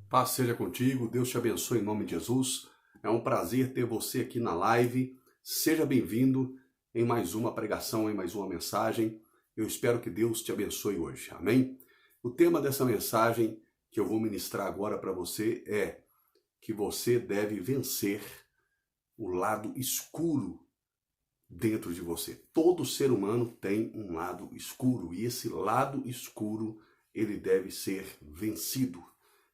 Paz seja contigo, Deus te abençoe em nome de Jesus. É um prazer ter você aqui na live. Seja bem-vindo em mais uma pregação, em mais uma mensagem. Eu espero que Deus te abençoe hoje. Amém? O tema dessa mensagem que eu vou ministrar agora para você é que você deve vencer o lado escuro dentro de você. Todo ser humano tem um lado escuro e esse lado escuro ele deve ser vencido.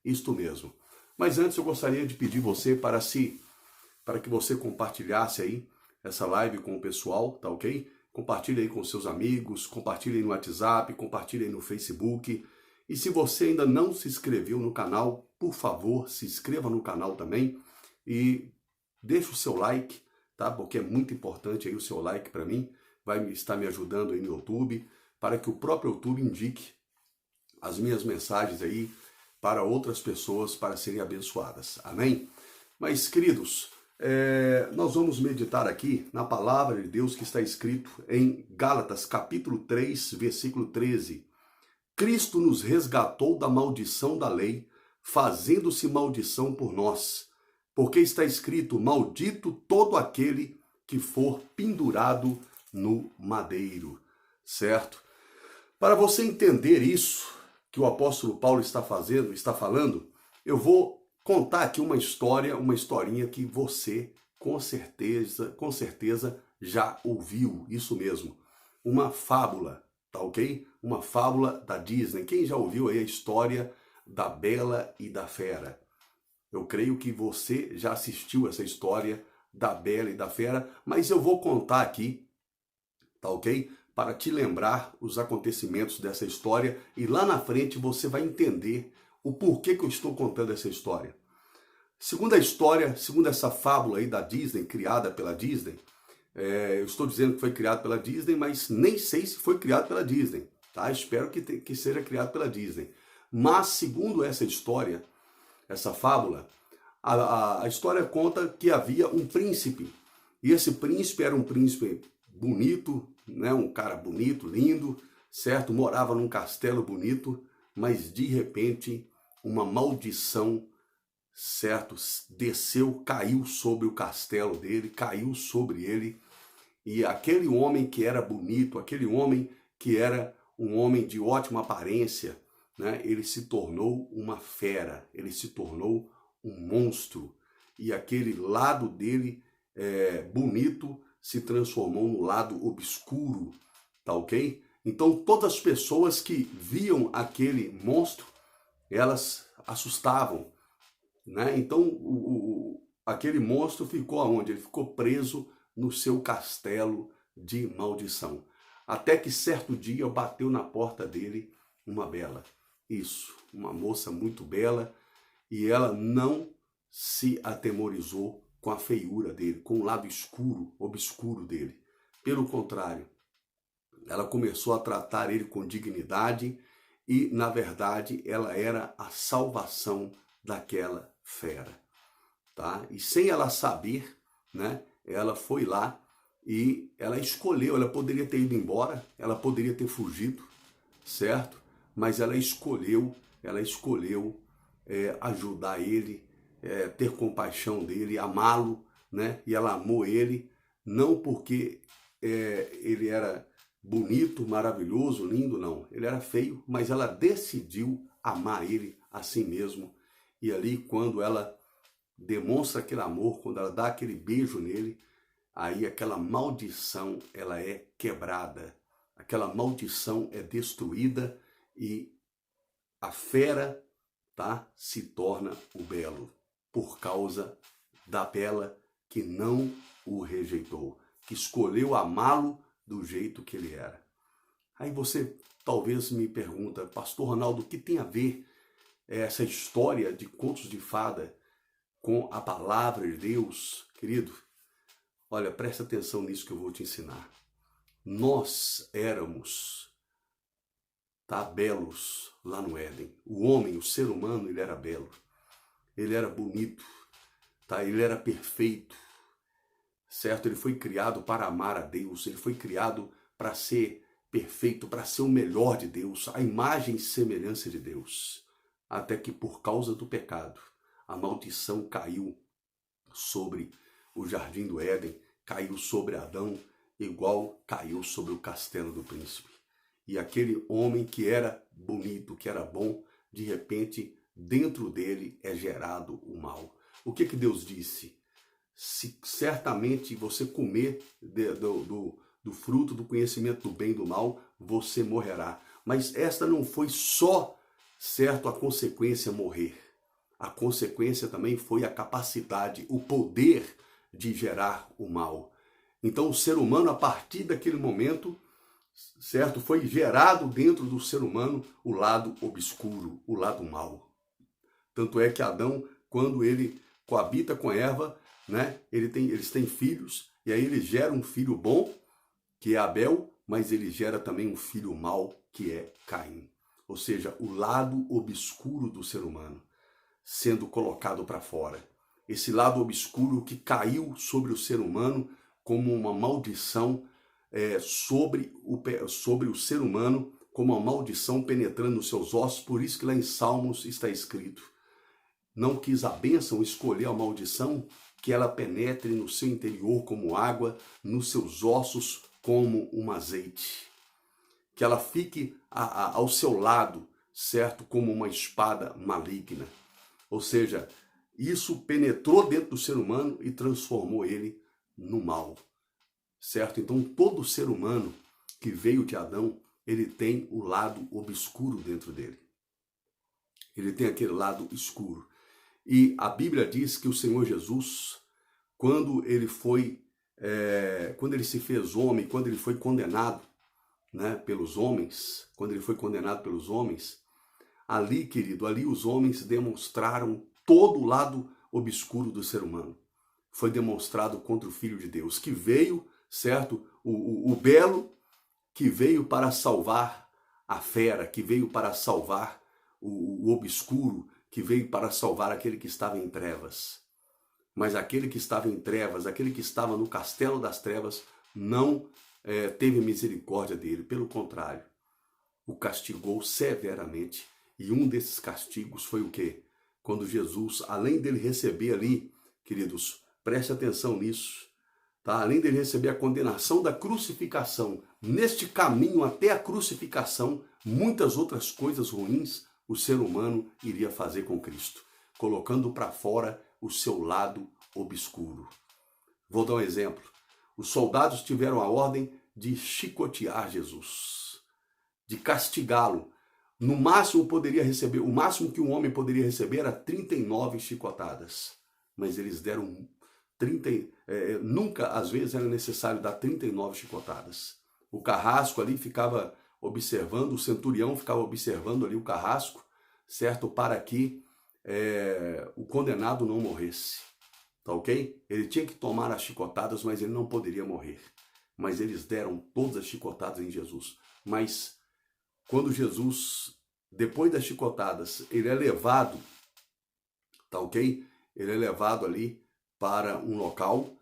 Isto mesmo. Mas antes eu gostaria de pedir você para que você compartilhasse aí essa live com o pessoal, tá ok? Compartilhe aí com seus amigos, compartilhe aí no WhatsApp, compartilhe aí no Facebook. E se você ainda não se inscreveu no canal, por favor, se inscreva no canal também e deixe o seu like, tá? Porque é muito importante aí o seu like para mim, vai estar me ajudando aí no YouTube, para que o próprio YouTube indique as minhas mensagens aí para outras pessoas para serem abençoadas. Amém? Mas, queridos, nós vamos meditar aqui na palavra de Deus que está escrito em Gálatas, capítulo 3, versículo 13. Cristo nos resgatou da maldição da lei, fazendo-se maldição por nós. Porque está escrito, maldito todo aquele que for pendurado no madeiro. Certo? Para você entender isso, que o apóstolo Paulo está falando, eu vou contar aqui uma historinha que você com certeza já ouviu, isso mesmo, uma fábula, tá ok? Uma fábula da Disney. Quem já ouviu aí a história da Bela e da Fera? Eu creio que você já assistiu essa história da Bela e da Fera, mas eu vou contar aqui, tá ok? Para te lembrar os acontecimentos dessa história e lá na frente você vai entender o porquê que eu estou contando essa história. Segundo a história, segundo essa fábula aí da Disney, criada pela Disney, eu estou dizendo que foi criado pela Disney, mas nem sei se foi criado pela Disney, tá? Espero que seja criado pela Disney. Mas segundo essa história, essa fábula, a história conta que havia um príncipe, e esse príncipe era um príncipe bonito, né? Um cara bonito, lindo, certo? Morava num castelo bonito, mas de repente uma maldição, certo? Desceu, caiu sobre o castelo dele, caiu sobre ele, e aquele homem que era bonito, aquele homem que era um homem de ótima aparência, né? Ele se tornou uma fera, ele se tornou um monstro, e aquele lado dele bonito se transformou no lado obscuro, tá ok? Então todas as pessoas que viam aquele monstro, elas assustavam, né? Então aquele monstro ficou aonde? Ele ficou preso no seu castelo de maldição. Até que certo dia bateu na porta dele uma bela. Isso, uma moça muito bela, e ela não se atemorizou com a feiura dele, com o lado escuro, obscuro dele. Pelo contrário, ela começou a tratar ele com dignidade e, na verdade, ela era a salvação daquela fera, tá? E sem ela saber, né, ela foi lá e ela escolheu, ela poderia ter ido embora, ela poderia ter fugido, certo? Mas ela escolheu ajudar ele, ter compaixão dele, amá-lo, né? E ela amou ele, não porque ele era bonito, maravilhoso, lindo, não. Ele era feio, mas ela decidiu amar ele assim mesmo. E ali, quando ela demonstra aquele amor, quando ela dá aquele beijo nele, aí aquela maldição, ela é quebrada. Aquela maldição é destruída e a fera, tá, se torna o belo, por causa da bela que não o rejeitou, que escolheu amá-lo do jeito que ele era. Aí você talvez me pergunta, Pastor Ronaldo, o que tem a ver essa história de contos de fada com a palavra de Deus? Querido, olha, presta atenção nisso que eu vou te ensinar. Nós éramos, tá, belos lá no Éden. O homem, o ser humano, ele era belo. Ele era bonito, tá? Ele era perfeito, certo? Ele foi criado para amar a Deus. Ele foi criado para ser perfeito, para ser o melhor de Deus, a imagem e semelhança de Deus. até que por causa do pecado, a maldição caiu sobre o jardim do Éden, caiu sobre Adão, igual caiu sobre o castelo do príncipe. E aquele homem que era bonito, que era bom, de repente, dentro dele é gerado o mal. O que Deus disse? Se certamente você comer do fruto do conhecimento do bem e do mal, você morrerá. Mas esta não foi só, certo, a consequência morrer. A consequência também foi a capacidade, o poder de gerar o mal. Então o ser humano, a partir daquele momento, certo, foi gerado dentro do ser humano o lado obscuro, o lado mal. Tanto é que Adão, quando ele coabita com Eva, né, eles têm filhos, e aí ele gera um filho bom, que é Abel, mas ele gera também um filho mau, que é Caim. Ou seja, o lado obscuro do ser humano sendo colocado para fora. Esse lado obscuro que caiu sobre o ser humano como uma maldição sobre o ser humano, como uma maldição penetrando nos seus ossos. Por isso que lá em Salmos está escrito: não quis a bênção escolher a maldição, que ela penetre no seu interior como água, nos seus ossos como um azeite. Que ela fique ao seu lado, certo? Como uma espada maligna. Ou seja, isso penetrou dentro do ser humano e transformou ele no mal, certo? Então todo ser humano que veio de Adão, ele tem o lado obscuro dentro dele. Ele tem aquele lado escuro. E a Bíblia diz que o Senhor Jesus, quando ele se fez homem, quando ele foi condenado, né, pelos homens, ali, querido, ali os homens demonstraram todo o lado obscuro do ser humano. Foi demonstrado contra o Filho de Deus, que veio, certo, o belo, que veio para salvar a fera, que veio para salvar o obscuro, que veio para salvar aquele que estava em trevas. Mas aquele que estava em trevas, aquele que estava no castelo das trevas, não teve misericórdia dele. Pelo contrário, o castigou severamente. E um desses castigos foi o quê? Quando Jesus, além dele receber ali, queridos, preste atenção nisso, tá? Além dele receber a condenação da crucificação, neste caminho até a crucificação, muitas outras coisas ruins o ser humano iria fazer com Cristo, colocando para fora o seu lado obscuro. Vou dar um exemplo. Os soldados tiveram a ordem de chicotear Jesus, de castigá-lo. No máximo o máximo que um homem poderia receber era 39 chicotadas. Mas eles deram 30, nunca, às vezes, era necessário dar 39 chicotadas. O carrasco ali ficava observando, o centurião ficava observando ali o carrasco, certo? Para que o condenado não morresse. Tá ok? Ele tinha que tomar as chicotadas, mas ele não poderia morrer. Mas eles deram todas as chicotadas em Jesus. Mas quando Jesus, depois das chicotadas, ele é levado, tá ok? Ele é levado ali para um local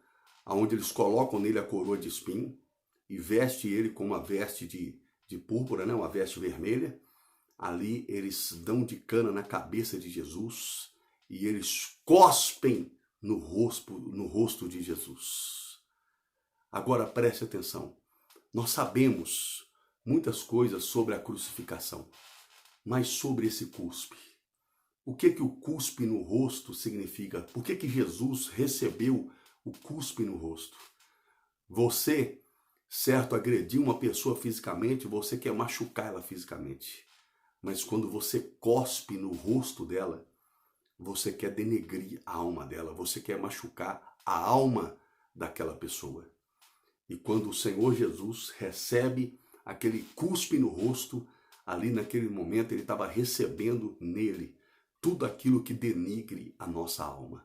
onde eles colocam nele a coroa de espinho e veste ele com uma veste de púrpura, né? Uma veste vermelha. Ali eles dão de cana na cabeça de Jesus e eles cospem no rosto de Jesus. Agora preste atenção. Nós sabemos muitas coisas sobre a crucificação, mas sobre esse cuspe. O que o cuspe no rosto significa? Por que Jesus recebeu o cuspe no rosto? Você, certo, agrediu uma pessoa fisicamente, você quer machucar ela fisicamente. Mas quando você cospe no rosto dela, você quer denegrir a alma dela, você quer machucar a alma daquela pessoa. E quando o Senhor Jesus recebe aquele cuspe no rosto, ali naquele momento ele estava recebendo nele tudo aquilo que denigre a nossa alma.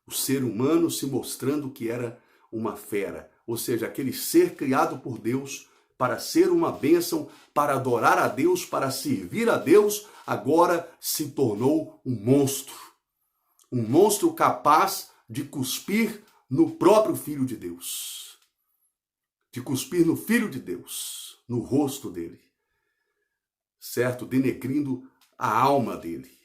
O ser humano se mostrando que era uma fera, ou seja, aquele ser criado por Deus para ser uma bênção, para adorar a Deus, para servir a Deus, agora se tornou um monstro. Um monstro capaz de cuspir no próprio Filho de Deus. De cuspir no Filho de Deus, no rosto dele. Certo? Denegrindo a alma dele.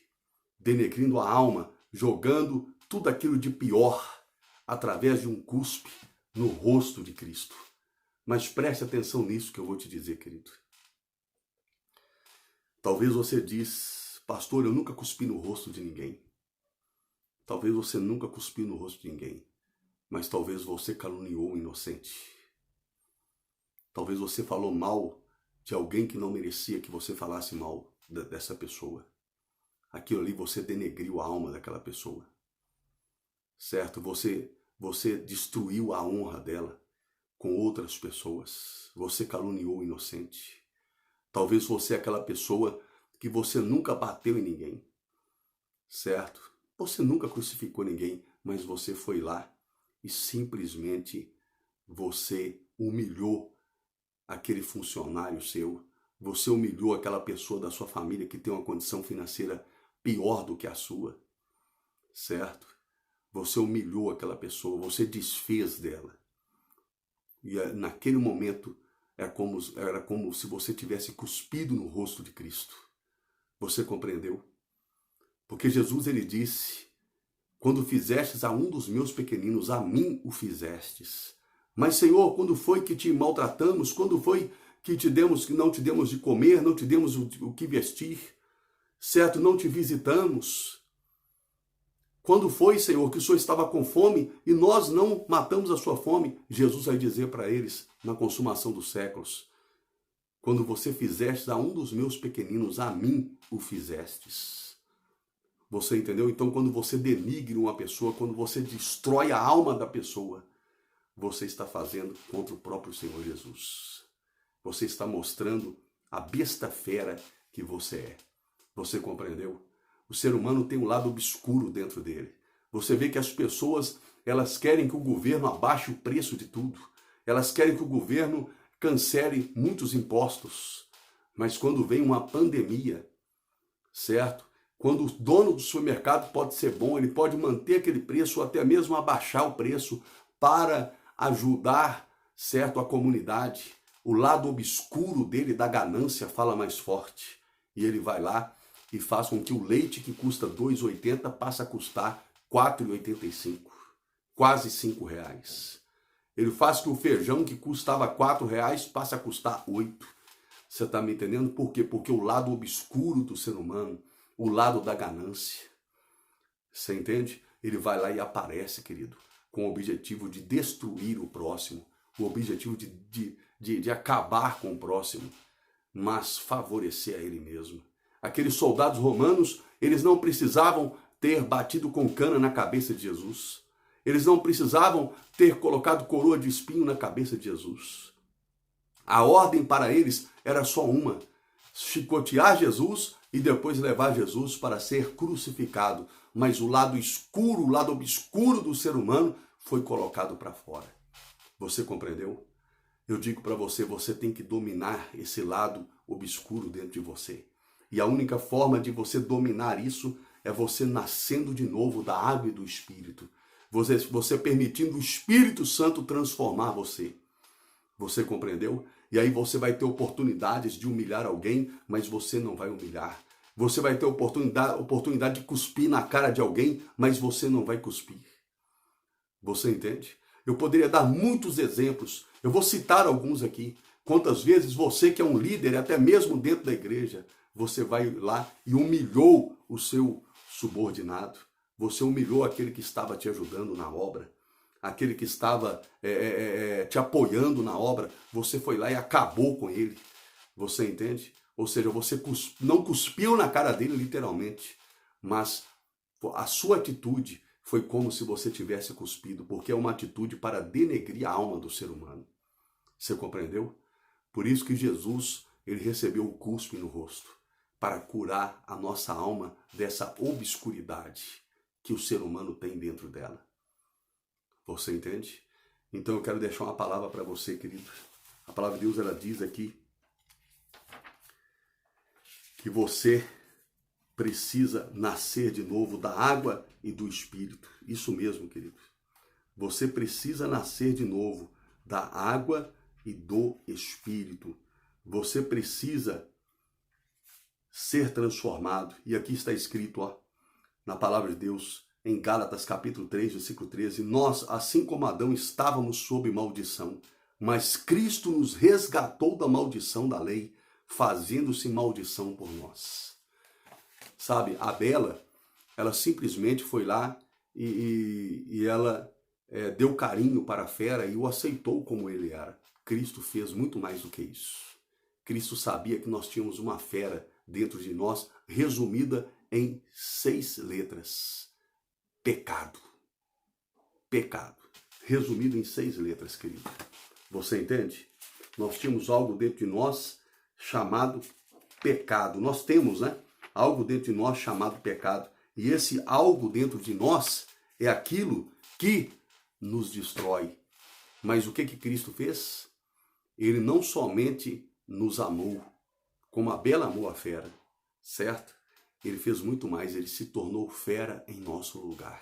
denegrindo a alma, jogando tudo aquilo de pior através de um cuspe no rosto de Cristo. Mas preste atenção nisso que eu vou te dizer, querido. Talvez você diz, pastor, eu nunca cuspi no rosto de ninguém. Talvez você nunca cuspiu no rosto de ninguém, mas talvez você caluniou o inocente. Talvez você falou mal de alguém que não merecia que você falasse mal dessa pessoa. Aquilo ali você denegriu a alma daquela pessoa. Certo? Você destruiu a honra dela com outras pessoas. Você caluniou o inocente. Talvez você é aquela pessoa que você nunca bateu em ninguém. Certo? Você nunca crucificou ninguém, mas você foi lá e simplesmente você humilhou aquele funcionário seu. Você humilhou aquela pessoa da sua família que tem uma condição financeira pior do que a sua. Certo? Você humilhou aquela pessoa, você desfez dela. E naquele momento era como se você tivesse cuspido no rosto de Cristo. Você compreendeu? Porque Jesus, ele disse, quando fizestes a um dos meus pequeninos, a mim o fizestes. Mas, Senhor, quando foi que te maltratamos? Quando foi que não te demos de comer, não te demos o que vestir? Certo? Não te visitamos? Quando foi, Senhor, que o Senhor estava com fome e nós não matamos a sua fome? Jesus vai dizer para eles, na consumação dos séculos, quando você fizeste a um dos meus pequeninos, a mim o fizestes. Você entendeu? Então, quando você denigre uma pessoa, quando você destrói a alma da pessoa, você está fazendo contra o próprio Senhor Jesus. Você está mostrando a besta fera que você é. Você compreendeu? O ser humano tem um lado obscuro dentro dele. Você vê que as pessoas, elas querem que o governo abaixe o preço de tudo. Elas querem que o governo cancele muitos impostos. Mas quando vem uma pandemia, certo? Quando o dono do supermercado pode ser bom, ele pode manter aquele preço ou até mesmo abaixar o preço para ajudar, certo, a comunidade. O lado obscuro dele, da ganância, fala mais forte. E ele vai lá e faz com que o leite que custa R$ 2,80 passe a custar R$ 4,85. Quase R$ 5. Ele faz que o feijão que custava R$ 4 passe a custar 8. Você está me entendendo? Por quê? Porque o lado obscuro do ser humano, o lado da ganância, você entende? Ele vai lá e aparece, querido, com o objetivo de destruir o próximo, o objetivo de acabar com o próximo, mas favorecer a ele mesmo. Aqueles soldados romanos, eles não precisavam ter batido com cana na cabeça de Jesus. Eles não precisavam ter colocado coroa de espinho na cabeça de Jesus. A ordem para eles era só uma: chicotear Jesus e depois levar Jesus para ser crucificado. Mas o lado escuro, o lado obscuro do ser humano foi colocado para fora. Você compreendeu? Eu digo para você, você tem que dominar esse lado obscuro dentro de você. E a única forma de você dominar isso é você nascendo de novo da água e do Espírito. Você permitindo o Espírito Santo transformar você. Você compreendeu? E aí você vai ter oportunidades de humilhar alguém, mas você não vai humilhar. Você vai ter oportunidade de cuspir na cara de alguém, mas você não vai cuspir. Você entende? Eu poderia dar muitos exemplos. Eu vou citar alguns aqui. Quantas vezes você que é um líder, até mesmo dentro da igreja, você vai lá e humilhou o seu subordinado. Você humilhou aquele que estava te ajudando na obra. Aquele que estava te apoiando na obra. Você foi lá e acabou com ele. Você entende? Ou seja, você não cuspiu na cara dele literalmente, mas a sua atitude foi como se você tivesse cuspido, porque é uma atitude para denegrir a alma do ser humano. Você compreendeu? Por isso que Jesus, ele recebeu o cuspe no rosto, para curar a nossa alma dessa obscuridade que o ser humano tem dentro dela. Você entende? Então eu quero deixar uma palavra para você, querido. A palavra de Deus, ela diz aqui que você precisa nascer de novo da água e do Espírito. Isso mesmo, querido. Você precisa nascer de novo da água e do Espírito. Você precisa ser transformado. E aqui está escrito, ó, na palavra de Deus, em Gálatas capítulo 3, versículo 13, nós, assim como Adão, estávamos sob maldição, mas Cristo nos resgatou da maldição da lei, fazendo-se maldição por nós. Sabe, a Bela, ela simplesmente foi lá e ela deu carinho para a fera e o aceitou como ele era. Cristo fez muito mais do que isso. Cristo sabia que nós tínhamos uma fera dentro de nós, resumida em 6 letras. Pecado. Pecado. Resumido em 6 letras, querido. Você entende? Nós tínhamos algo dentro de nós chamado pecado. Nós temos, algo dentro de nós chamado pecado. E esse algo dentro de nós é aquilo que nos destrói. Mas o que Cristo fez? Ele não somente nos amou, como a Bela amou a fera, certo? Ele fez muito mais, ele se tornou fera em nosso lugar.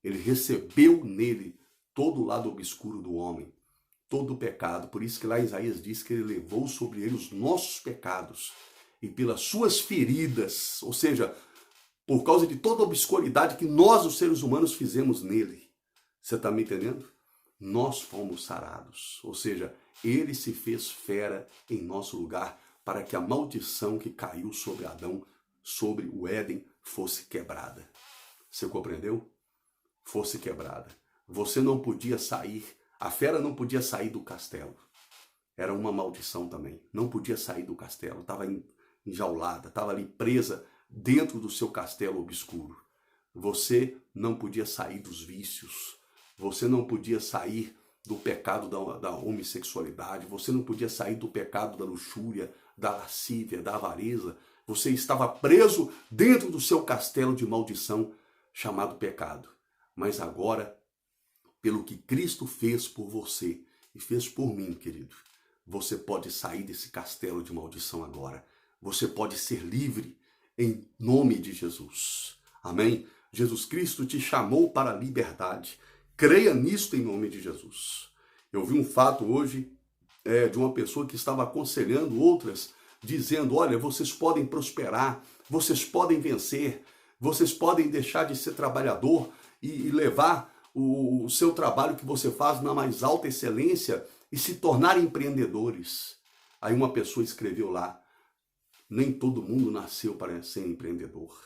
Ele recebeu nele todo o lado obscuro do homem, todo o pecado. Por isso que lá Isaías diz que ele levou sobre ele os nossos pecados. E pelas suas feridas, ou seja, por causa de toda a obscuridade que nós, os seres humanos, fizemos nele. Você está me entendendo? Nós fomos sarados. Ou seja, ele se fez fera em nosso lugar para que a maldição que caiu sobre Adão, sobre o Éden, fosse quebrada. Você compreendeu? Fosse quebrada. Você não podia sair, a fera não podia sair do castelo. Era uma maldição também. Não podia sair do castelo. Estava enjaulada, estava ali presa dentro do seu castelo obscuro. Você não podia sair dos vícios. Você não podia sair do pecado da homossexualidade. Você não podia sair do pecado da luxúria, da lascívia, da avareza. Você estava preso dentro do seu castelo de maldição chamado pecado. Mas agora, pelo que Cristo fez por você e fez por mim, querido, você pode sair desse castelo de maldição agora. Você pode ser livre em nome de Jesus. Amém? Jesus Cristo te chamou para a liberdade. Creia nisto em nome de Jesus. Eu vi um fato hoje de uma pessoa que estava aconselhando outras, dizendo, olha, vocês podem prosperar, vocês podem vencer, vocês podem deixar de ser trabalhador e levar o seu trabalho que você faz na mais alta excelência e se tornar empreendedores. Aí uma pessoa escreveu lá, nem todo mundo nasceu para ser empreendedor.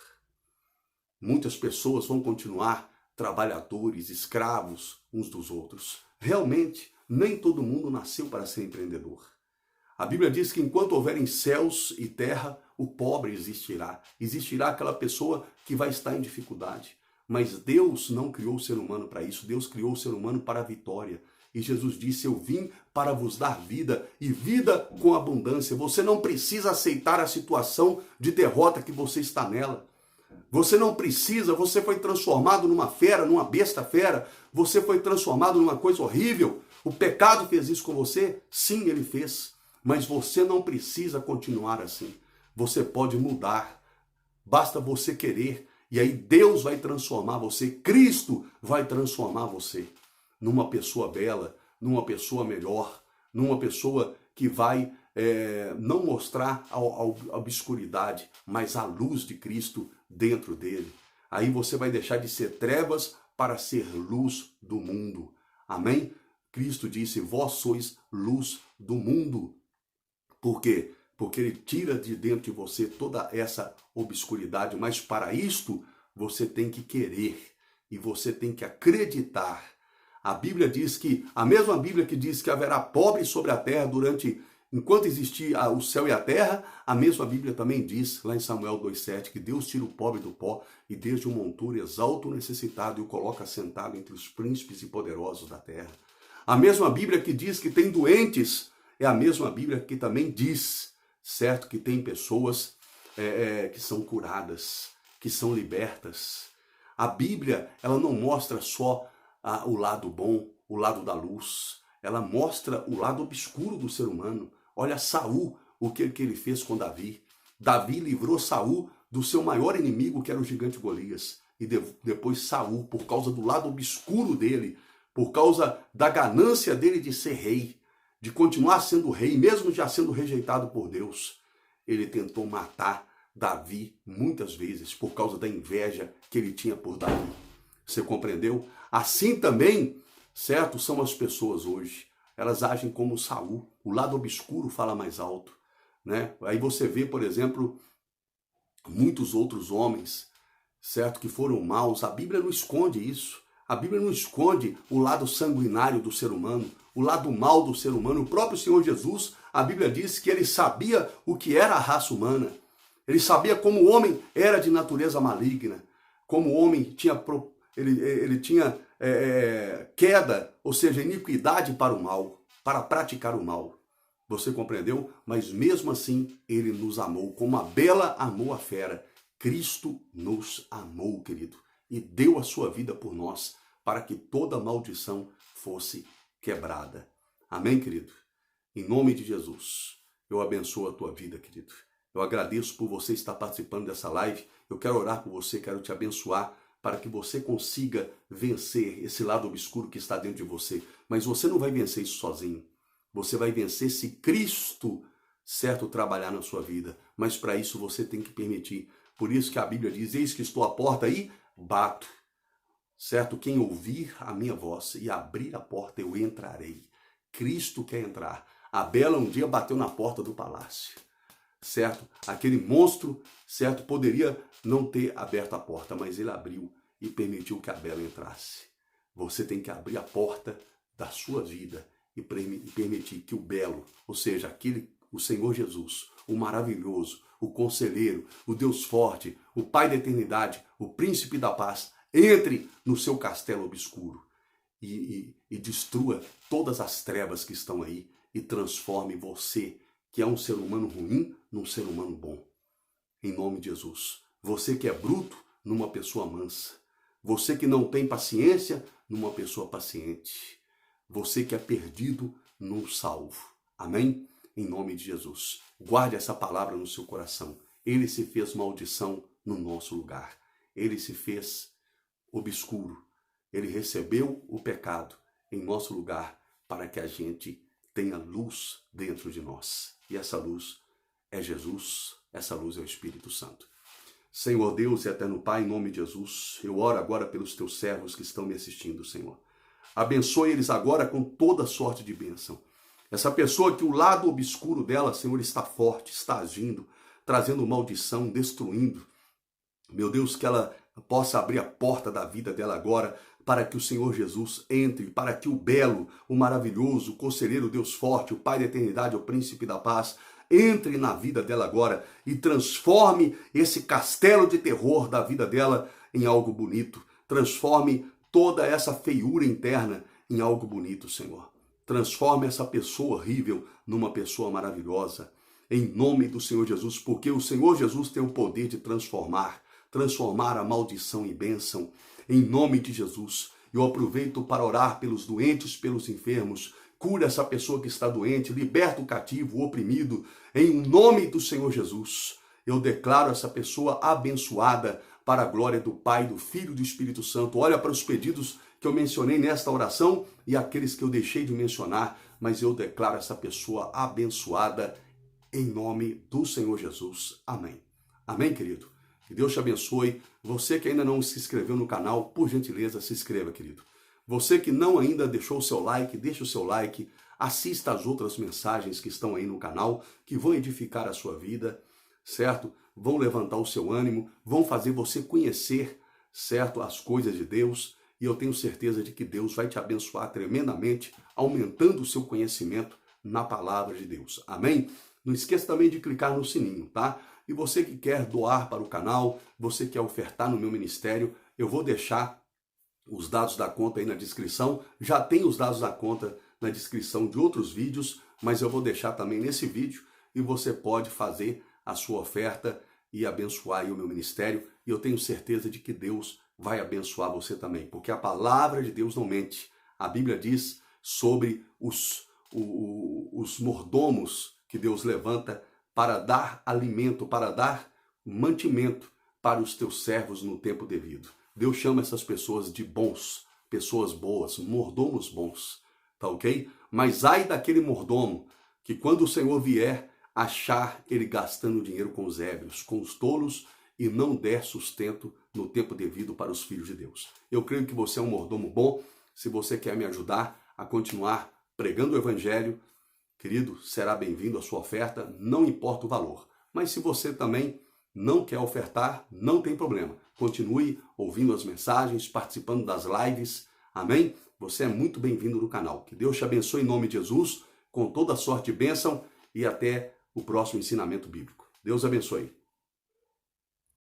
Muitas pessoas vão continuar trabalhadores, escravos uns dos outros. Realmente, nem todo mundo nasceu para ser empreendedor. A Bíblia diz que enquanto houverem céus e terra, o pobre existirá. Existirá aquela pessoa que vai estar em dificuldade. Mas Deus não criou o ser humano para isso. Deus criou o ser humano para a vitória. E Jesus disse, eu vim para vos dar vida e vida com abundância. Você não precisa aceitar a situação de derrota que você está nela. Você não precisa, você foi transformado numa fera, numa besta fera. Você foi transformado numa coisa horrível. O pecado fez isso com você? Sim, ele fez. Mas você não precisa continuar assim. Você pode mudar. Basta você querer. E aí Deus vai transformar você. Cristo vai transformar você numa pessoa bela, numa pessoa melhor, numa pessoa que vai não mostrar a obscuridade, mas a luz de Cristo dentro dele. Aí você vai deixar de ser trevas para ser luz do mundo. Amém? Cristo disse, vós sois luz do mundo. Por quê? Porque ele tira de dentro de você toda essa obscuridade, mas para isto você tem que querer e você tem que acreditar. A Bíblia diz que, a mesma Bíblia que diz que haverá pobre sobre a terra enquanto existir o céu e a terra, a mesma Bíblia também diz, lá em Samuel 2,7, que Deus tira o pobre do pó e desde o monturo exalta o necessitado e o coloca sentado entre os príncipes e poderosos da terra. A mesma Bíblia que diz que tem doentes, é a mesma Bíblia que também diz, certo, que tem pessoas que são curadas, que são libertas. A Bíblia, ela não mostra só o lado bom, o lado da luz. Ela mostra o lado obscuro do ser humano. Olha Saul, o que ele fez com Davi. Davi livrou Saul do seu maior inimigo, que era o gigante Golias. E depois Saul, por causa do lado obscuro dele, por causa da ganância dele de ser rei, de continuar sendo rei, mesmo já sendo rejeitado por Deus, ele tentou matar Davi, muitas vezes, por causa da inveja que ele tinha por Davi. Você compreendeu? Assim também, certo, são as pessoas hoje. Elas agem como Saul. O lado obscuro fala mais alto, né? Aí você vê, por exemplo, muitos outros homens, certo, que foram maus. A Bíblia não esconde isso. A Bíblia não esconde o lado sanguinário do ser humano, o lado mal do ser humano. O próprio Senhor Jesus, a Bíblia diz que ele sabia o que era a raça humana. Ele sabia como o homem era de natureza maligna, como o homem tinha, ele tinha queda, ou seja, iniquidade para o mal, para praticar o mal. Você compreendeu? Mas mesmo assim, ele nos amou, como a bela amou a fera. Cristo nos amou, querido, e deu a sua vida por nós, para que toda maldição fosse quebrada. Amém, querido? Em nome de Jesus, eu abençoo a tua vida, querido. Eu agradeço por você estar participando dessa live. Eu quero orar por você, quero te abençoar para que você consiga vencer esse lado obscuro que está dentro de você. Mas você não vai vencer isso sozinho. Você vai vencer se Cristo, certo, trabalhar na sua vida. Mas para isso você tem que permitir. Por isso que a Bíblia diz, eis que estou à porta e bato. Certo? Quem ouvir a minha voz e abrir a porta, eu entrarei. Cristo quer entrar. A Bela um dia bateu na porta do palácio. Certo? Aquele monstro, certo, poderia não ter aberto a porta, mas ele abriu e permitiu que a Bela entrasse. Você tem que abrir a porta da sua vida e permitir que o belo, ou seja, o Senhor Jesus, o maravilhoso, o conselheiro, o Deus forte, o Pai da eternidade, o príncipe da paz, entre no seu castelo obscuro e destrua todas as trevas que estão aí e transforme você, que é um ser humano ruim, num ser humano bom. Em nome de Jesus. Você que é bruto, numa pessoa mansa. Você que não tem paciência, numa pessoa paciente. Você que é perdido, num salvo. Amém? Em nome de Jesus. Guarde essa palavra no seu coração. Ele se fez maldição no nosso lugar. Ele se fez obscuro. Ele recebeu o pecado em nosso lugar para que a gente tenha luz dentro de nós. E essa luz é Jesus, essa luz é o Espírito Santo. Senhor Deus e eterno Pai, em nome de Jesus, eu oro agora pelos teus servos que estão me assistindo, Senhor. Abençoe eles agora com toda sorte de bênção. Essa pessoa que o lado obscuro dela, Senhor, está forte, está agindo, trazendo maldição, destruindo. Meu Deus, que ela possa abrir a porta da vida dela agora, para que o Senhor Jesus entre, para que o belo, o maravilhoso, o conselheiro, o Deus forte, o Pai da eternidade, o príncipe da paz, entre na vida dela agora e transforme esse castelo de terror da vida dela em algo bonito. Transforme toda essa feiura interna em algo bonito, Senhor. Transforme essa pessoa horrível numa pessoa maravilhosa. Em nome do Senhor Jesus, porque o Senhor Jesus tem o poder de transformar a maldição em bênção. Em nome de Jesus, eu aproveito para orar pelos doentes, pelos enfermos. Cura essa pessoa que está doente, liberta o cativo, o oprimido. Em nome do Senhor Jesus, eu declaro essa pessoa abençoada para a glória do Pai, do Filho e do Espírito Santo. Olha para os pedidos que eu mencionei nesta oração e aqueles que eu deixei de mencionar, mas eu declaro essa pessoa abençoada em nome do Senhor Jesus. Amém. Amém, querido? Que Deus te abençoe. Você que ainda não se inscreveu no canal, por gentileza, se inscreva, querido. Você que não ainda deixou o seu like, deixa o seu like. Assista às outras mensagens que estão aí no canal, que vão edificar a sua vida, certo? Vão levantar o seu ânimo, vão fazer você conhecer, certo, as coisas de Deus. E eu tenho certeza de que Deus vai te abençoar tremendamente, aumentando o seu conhecimento na palavra de Deus. Amém? Não esqueça também de clicar no sininho, tá? E você que quer doar para o canal, você que quer ofertar no meu ministério, eu vou deixar os dados da conta aí na descrição. Já tem os dados da conta na descrição de outros vídeos, mas eu vou deixar também nesse vídeo e você pode fazer a sua oferta e abençoar aí o meu ministério. E eu tenho certeza de que Deus vai abençoar você também, porque a palavra de Deus não mente. A Bíblia diz sobre os mordomos que Deus levanta para dar alimento, para dar mantimento para os teus servos no tempo devido. Deus chama essas pessoas de bons, pessoas boas, mordomos bons, tá ok? Mas ai daquele mordomo que quando o Senhor vier, achar ele gastando dinheiro com os ébrios, com os tolos, e não der sustento no tempo devido para os filhos de Deus. Eu creio que você é um mordomo bom. Se você quer me ajudar a continuar pregando o evangelho, querido, será bem-vindo a sua oferta, não importa o valor. Mas se você também não quer ofertar, não tem problema. Continue ouvindo as mensagens, participando das lives. Amém? Você é muito bem-vindo no canal. Que Deus te abençoe em nome de Jesus, com toda sorte e bênção, e até o próximo ensinamento bíblico. Deus abençoe.